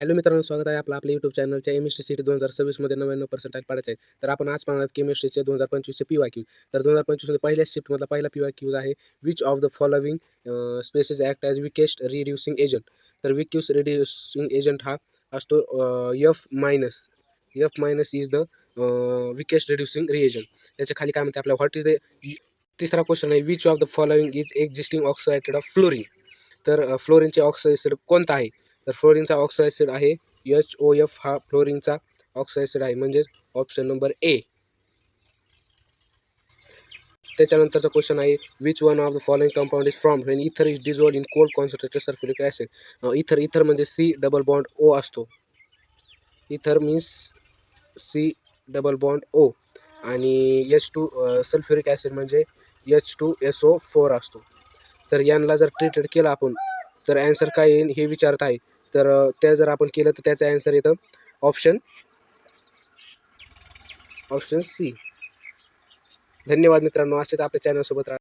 Hello मित्रांनो, स्वागत आहे आपल्या यूट्यूब चॅनलच्या केमिस्ट्री सिटी 2026मध्ये 99% पाडायचे आहे. तर आपण आज पाहणार केमिस्ट्रीचे 2025चे PYQ. तर 2025 मध्ये पहिल्या शिफ्टमधला पहिला PYQ आहे, which of the following species act as weakest reducing agent. तर विक्यूस रिड्युसिंग एजंट हा असतो F- is the weakest reducing reagent. त्याच्या खाली काय म्हणते आपल्या व्हॉट इज द तिसरा क्वेश्चन आहे, which of the following is existing oxide of fluorine. तर फ्लोरिनचे ऑक्साईड कोणता आहे? तर फ्लोरिनचा ऑक्साईड आहे HOF. हा फ्लोरिनचा ऑक्साईड आहे, म्हणजेच ऑप्शन नंबर ए. त्याच्यानंतरचा क्वेश्चन आहे, which one of the following compound is from when ether is dissolved in cold concentrated sulphuric acid. Ether म्हणजे C डबल बॉन्ड O असतो. Ether means C double bond O आणि H2 sulphuric acid म्हणजे H2SO4 असतो. तर यांना जर treated केलं आपण तर ॲन्सर काय येईल हे विचारत आहे. तर त्या जर आपण केलं तर त्याचा ॲन्सर येतं ऑप्शन C. धन्यवाद मित्रांनो, असेच आपल्या चॅनलसोबत राहा.